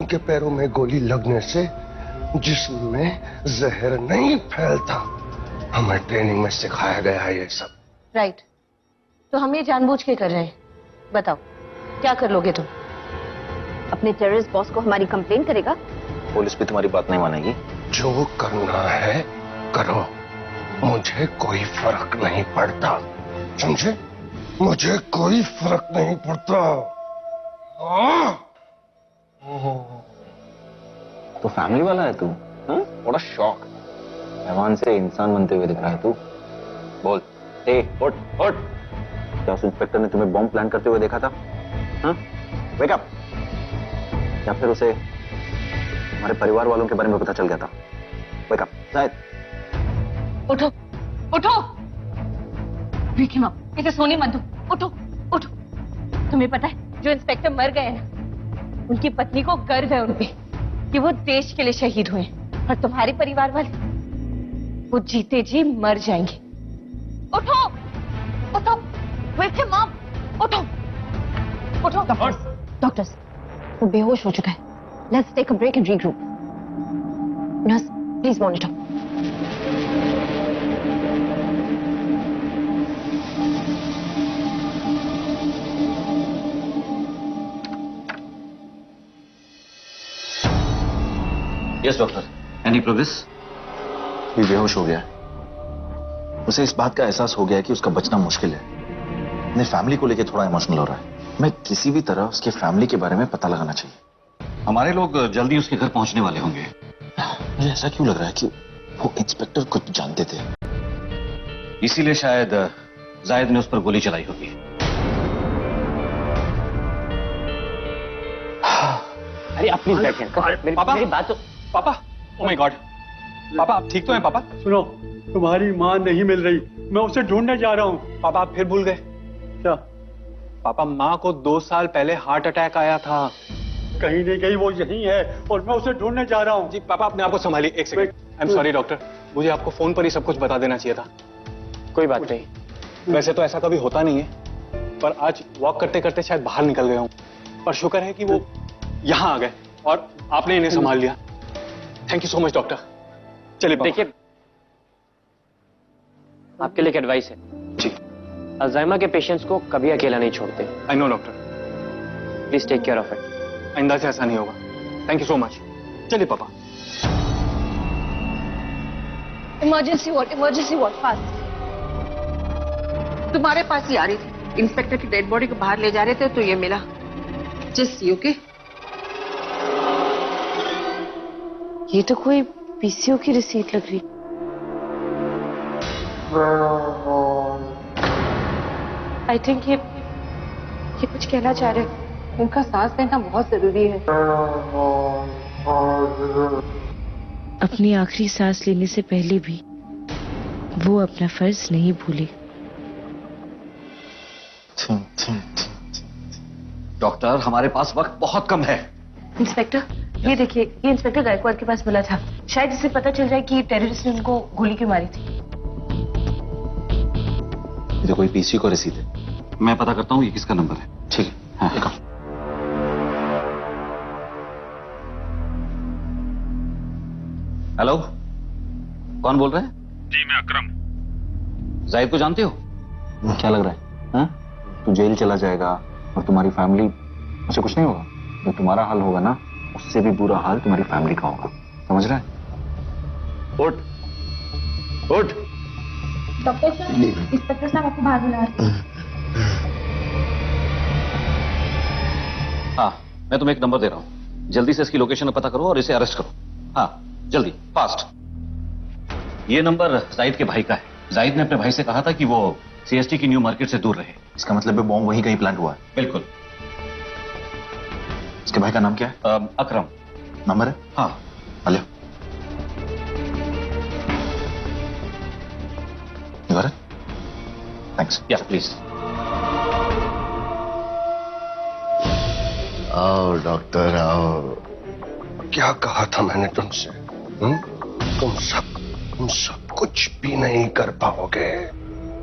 उनके पैरों में गोली लगने से जिस्म में जहर नहीं फैलता। हमें ट्रेनिंग में सिखाया गया है ये सब। राइट। तो हम ये जानबूझ के कर रहे हैं। बताओ क्या कर लोगे तुम? अपने टेररिस्ट बॉस को हमारी कंप्लेन करेगा? पुलिस भी तुम्हारी बात नहीं मानेगी। जो करना है करो, मुझे कोई फर्क नहीं पड़ता, समझे? मुझे कोई फर्क नहीं पड़ता। तो फैमिली वाला है तू? बड़ा शौक। मेहमान से इंसान बनते हुए दिख रहा है तू। बोल, उठ उठ। क्या उस इंस्पेक्टर ने तुम्हें बॉम्ब प्लान करते हुए देखा था? Wake up. या फिर उसे हमारे परिवार वालों के बारे में पता चल गया था? वेक अप शायद। उठो उठो, वेक हिम अप। इसे सोने मत दो। उठो उठो। तुम्हें पता है जो इंस्पेक्टर मर गए ना, उनकी पत्नी को गर्व है उनपे कि वो देश के लिए शहीद हुए, और तुम्हारे परिवार वाले वो जीते जी मर जाएंगे। उठो उठो, वेक हिम अप। उठो उठो। डॉक्टर्स, वो बेहोश हो चुका है। Let's take a break and regroup. Nurse, please monitor. Yes doctor, any progress? ये बेहोश हो गया है। उसे इस बात का एहसास हो गया है कि उसका बचना मुश्किल है। अपने फैमिली को लेकर थोड़ा इमोशनल हो रहा है। मैं किसी भी तरह उसके फैमिली के बारे में पता लगाना चाहिए। हमारे लोग जल्दी उसके घर पहुंचने वाले होंगे। मुझे ऐसा क्यों लग रहा है कि वो इंस्पेक्टर कुछ जानते थे, इसीलिए शायद जायद ने उस पर गोली चलाई होगी। अरे आप प्लीज बैठिए। पापा, मेरी बात तो। पापा, ओह माय गॉड, पापा आप ठीक तो हैं? पापा सुनो, तुम्हारी माँ नहीं मिल रही, मैं उसे ढूंढने जा रहा हूँ। पापा आप फिर भूल गए क्या? पापा, माँ को 2 साल पहले हार्ट अटैक आया था। कहीं नहीं कहीं वो यहीं है और मैं उसे ढूंढने जा रहा हूँ। जी पापा, अपने आप को संभालिए। एक second. I am sorry doctor, मुझे आपको फोन पर ही सब कुछ बता देना चाहिए था। कोई बात नहीं, वैसे तो ऐसा कभी होता नहीं है, पर आज वॉक करते करते शायद बाहर निकल गया हूँ। पर शुक्र है कि वो यहाँ आ गए और आपने इन्हें संभाल लिया। Thank you so much doctor. चलिए देखिए, आपके लिए एक एडवाइस है जी। अल्जाइमर के पेशेंट्स को कभी अकेला नहीं छोड़ते। I know doctor, please take care of it. आइंदा से ऐसा नहीं होगा। Thank you so much. चलिए पापा। Emergency ward fast. तुम्हारे पास ही आ रही थी, इंस्पेक्टर की डेड बॉडी को बाहर ले जा रहे थे तो ये मिला। जस्ट यू के। ये तो कोई पीसीओ की रिसीट लग रही। आई थिंक ये कुछ कहना चाह रहे हैं। उनका सांस लेना बहुत जरूरी है। अपनी आखिरी सांस लेने से पहले भी वो अपना फर्ज नहीं भूले। डॉक्टर, हमारे पास वक्त बहुत कम है। इंस्पेक्टर, ये देखिए, ये इंस्पेक्टर गायकवाड़ के पास मिला था। शायद इससे पता चल जाए कि टेररिस्ट ने उनको गोली क्यों मारी थी। ये तो कोई पीसी को रसीद है। मैं पता करता हूँ ये किसका नंबर है। ठीक है, हाँ। हेलो, कौन बोल रहे हैं? जी मैं अकरम। जायद को जानते हो? क्या लग रहा है? हाँ? तू जेल चला जाएगा और तुम्हारी फैमिली, उसे कुछ नहीं होगा। जो तुम्हारा हाल होगा ना, उससे भी बुरा हाल तुम्हारी फैमिली का होगा। समझ रहा है? उठ उठ। डॉक्टर साहब, इंस्पेक्टर साहब आपको बाहर बुला रहे हैं। हाँ, मैं तुम्हें एक नंबर दे रहा हूँ, जल्दी से इसकी लोकेशन पता करो और इसे अरेस्ट करो। हाँ जल्दी, फास्ट। ये नंबर जाहिद के भाई का है। जाहिद ने अपने भाई से कहा था कि वो सीएसटी की न्यू मार्केट से दूर रहे। इसका मतलब है बॉम्ब वहीं कहीं प्लांट हुआ है। बिल्कुल। इसके भाई का नाम क्या है? अकरम। नंबर है? हाँ। Hello, thanks. या प्लीज। आओ डॉक्टर आओ। क्या कहा था मैंने तुमसे? तुम सब कुछ भी नहीं कर पाओगे।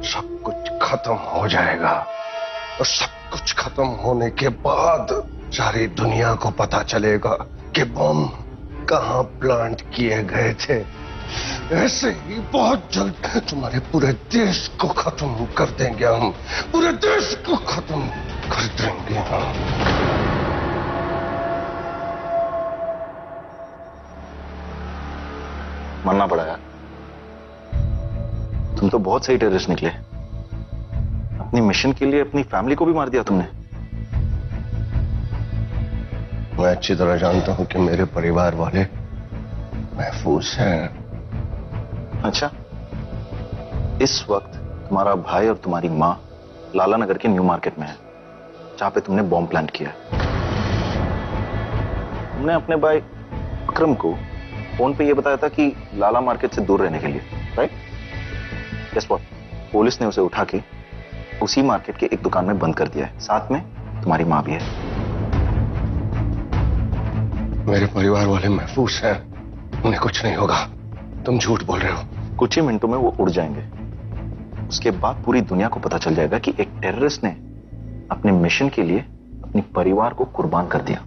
सब कुछ खत्म हो जाएगा और सब कुछ खत्म होने के बाद सारी दुनिया को पता चलेगा के बम कहां प्लांट किए गए थे। ऐसे ही बहुत जल्द तुम्हारे पूरे देश को खत्म कर देंगे हम, पूरे देश को खत्म कर देंगे हम। मानना पड़ा यार, तुम तो बहुत सही टेररिस्ट निकले। अपनी मिशन के लिए अपनी फैमिली को भी मार दिया तुमने। मैं अच्छी तरह जानता हूं कि मेरे परिवार वाले महफूज हैं। अच्छा, इस वक्त तुम्हारा भाई और तुम्हारी मां लाला नगर के न्यू मार्केट में है, जहां पे तुमने बॉम्ब प्लांट किया है। तुमने अपने भाई अकरम को फोन पे ये बताया था कि लाला मार्केट से दूर रहने के लिए, राइट? Guess what? पुलिस ने उसे उठा के उसी मार्केट के एक दुकान में बंद कर दिया है। साथ में तुम्हारी मां भी है। मेरे परिवार वाले महफूज हैं, उन्हें कुछ नहीं होगा। तुम झूठ बोल रहे हो। कुछ ही मिनटों में वो उड़ जाएंगे। उसके बाद पूरी दुनिया को पता चल जाएगा कि एक टेररिस्ट ने अपने मिशन के लिए अपने परिवार को कुर्बान कर दिया।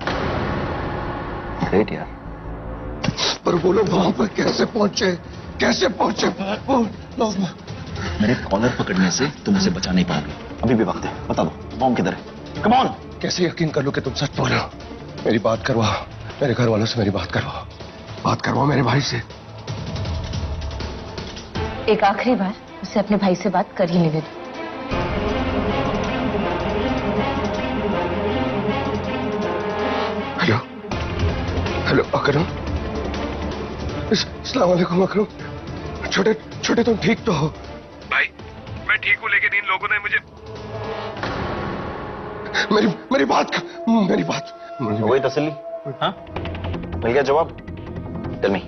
ग्रेट यार। पर बोलो वहां पर कैसे पहुंचे, कैसे पहुंचे? मेरे कॉलर पकड़ने से तुम उसे बचा नहीं पाओगे। अभी भी वक्त है, बता दो बॉम्ब किधर है। Come on. कैसे यकीन कर लो कि तुम सच बोल रहे हो? मेरी बात करवाओ, मेरे घर वालों से मेरी बात करवाओ, बात करवाओ मेरे भाई से। एक आखिरी बार उसे अपने भाई से बात कर ही लेने दो। हेलो हेलो अकरम। अस्सलाम वालेकुम अकरम। छोटे छोटे तुम ठीक तो हो? भाई मैं ठीक हूँ, लेकिन इन लोगों ने मुझे मेरी बात वही तसल्ली? हाँ, मिल गया जवाब? टेल मी,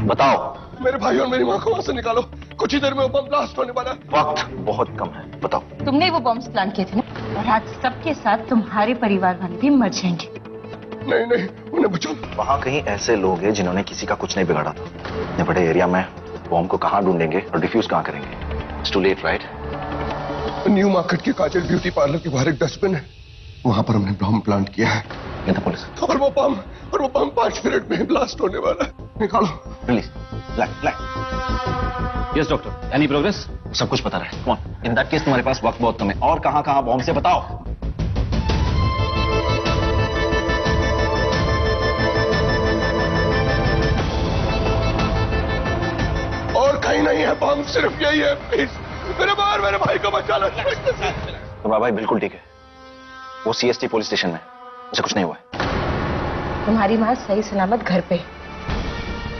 बताओ। मेरे भाई और मेरी मां को वहां से निकालो, कुछ ही देर में वो बम ब्लास्ट होने वाला है। वक्त बहुत कम है, बताओ। तुमने वो बॉम्ब्स प्लान किए थे ना, और आज सबके साथ तुम्हारे परिवार वाले भी मर जाएंगे। नहीं नहीं, उन्हें बचाओ। वहां कहीं ऐसे लोग हैं जिन्होंने किसी का कुछ नहीं बिगाड़ा था। इतने बड़े एरिया में बॉम्ब को कहां ढूंढेंगे और डिफ्यूज कहां करेंगे? It's too late, right? New market के काजल ब्यूटी पार्लर के बाहर एक डस्टबिन है, वहां पर हमने बम प्लांट किया है। ये तो पुलिस। और वो बम 5 मिनट में ब्लास्ट होने वाला है। निकालो please. Black. Yes doctor, any progress? सब कुछ पता रहे। कौन? इन दैट केस तुम्हारे पास वक्त बहुत कम है। और कहां कहां बॉम्ब से बताओ। और कहीं नहीं है बम, सिर्फ यही है। प्लीज मेरे भाई को बचा लो। तुम्हारा भाई बिल्कुल ठीक है, वो सीएसटी पुलिस स्टेशन में, उसे कुछ नहीं हुआ है। तुम्हारी माँ सही सलामत घर पे,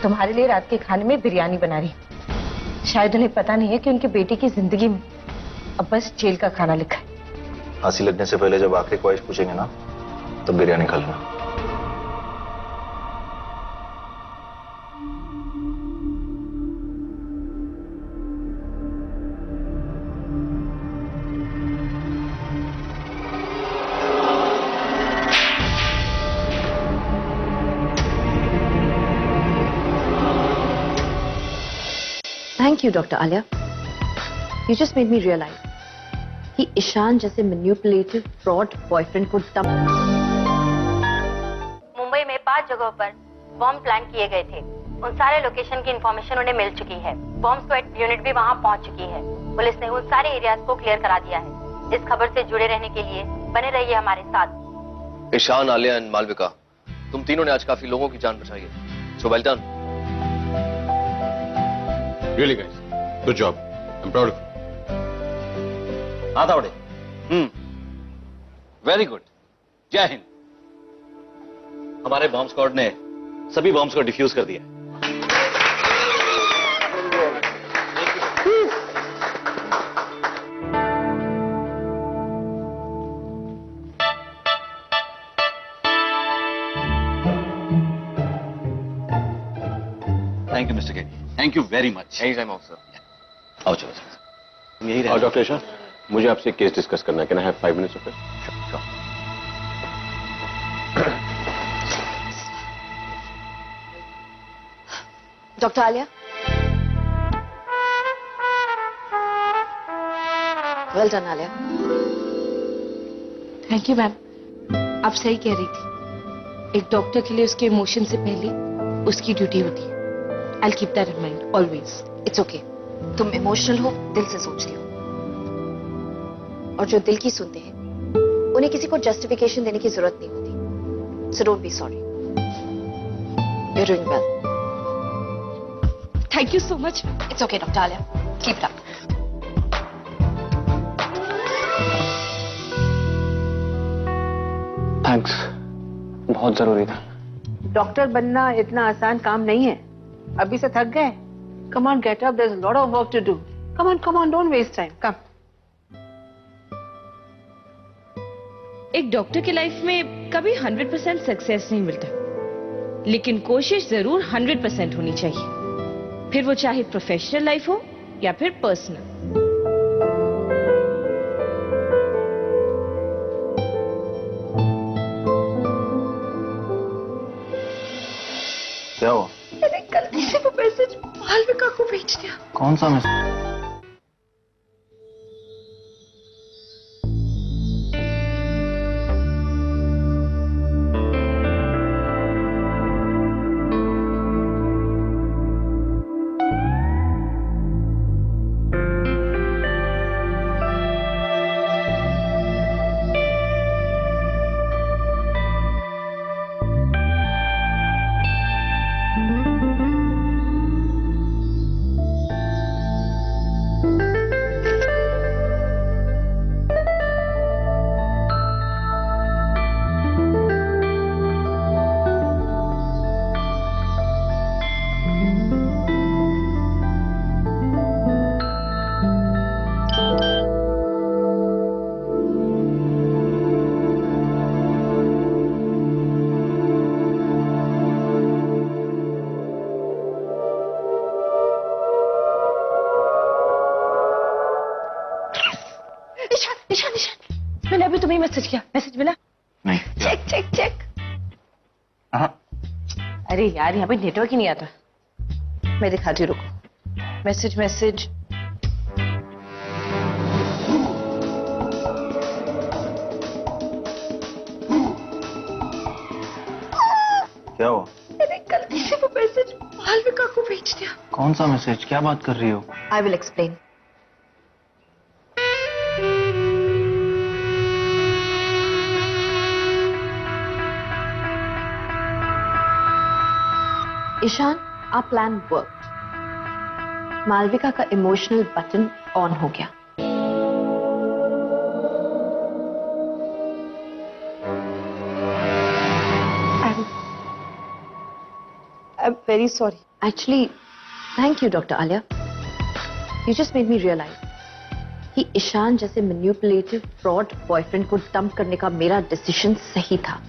तुम्हारे लिए रात के खाने में बिरयानी बना रही। शायद उन्हें पता नहीं है कि उनके बेटे की जिंदगी में अब बस जेल का खाना लिखा है। फांसी लगने से पहले जब आखिरी ख्वाहिश पूछेंगे ना, तब बिरयानी खा लेना। Thank you, Dr. Alia. You just made me realize कि ईशान जैसे मैनिपुलेटिव फ्रॉड बॉयफ्रेंड को मुंबई में 5 जगहों पर बॉम्ब प्लान किए गए थे। उन सारे लोकेशन की इंफॉर्मेशन उन्हें मिल चुकी है। बॉम्ब स्क्वाड यूनिट भी वहां पहुंच चुकी है। पुलिस ने उन सारे एरियाज को क्लियर करा दिया है। इस खबर से जुड़े रहने के लिए बने रहिए हमारे साथ। ईशान, आलिया एंड मालविका, तुम तीनों ने आज काफी लोगों की जान बचाई है। So well done. Really guys, good job. I'm proud of you. हाँ तावड़े, वेरी गुड, जय हिंद। हमारे बॉम्ब स्क्वाड ने सभी बॉम्ब्स को डिफ्यूज कर दिया। Thank you mister KD, thank you very much. Any time of sir. आओ चलो यही रहा। डॉक्टर ईशान, मुझे आपसे एक केस डिस्कस करना है। Can I have 5 minutes of it? Doctor Alia, well done Alia. Thank you ma'am, आप सही कह रही थी। एक डॉक्टर के लिए उसके इमोशन से पहले उसकी ड्यूटी होती है। I'll keep that in mind always. It's okay, तुम इमोशनल हो, दिल से सोचती हो, और जो दिल की सुनते हैं उन्हें किसी को जस्टिफिकेशन देने की जरूरत नहीं होती। So don't be sorry, you are doing well. Thank you so much. It's okay doctor Alia, keep it up. Thanks, बहुत जरूरी था। डॉक्टर बनना इतना आसान काम नहीं है। अभी से थक गए? Come on, get up, there is lot of work to do. Come on, don't waste time, come. एक डॉक्टर की लाइफ में कभी 100% सक्सेस नहीं मिलता, लेकिन कोशिश जरूर 100% होनी चाहिए, फिर वो चाहे प्रोफेशनल लाइफ हो या फिर पर्सनल। क्या हुआ? मैंने गलती से वो मैसेज मालविका को भेज दिया। कौन सा मैसेज? निशान, मैंने अभी तुम्हें मैसेज किया। मैसेज मिला? नहीं। चेक। अरे यार, यहाँ पे नेटवर्क ही नहीं आता। मैं दिखाती हूँ, रुको। मैसेज। क्या हुआ? मैंने गलती से वो मैसेज मालविका को भेज दिया। कौन सा मैसेज? क्या बात कर रही हो? I will explain. Ishaan, our plan worked. Malvika का इमोशनल बटन ऑन हो गया। I'm very sorry. Actually, thank you, Dr. Alia. You just made me realize कि ईशान जैसे मैनिपुलेटिव फ्रॉड बॉयफ्रेंड को डंप करने का मेरा डिसीजन सही था।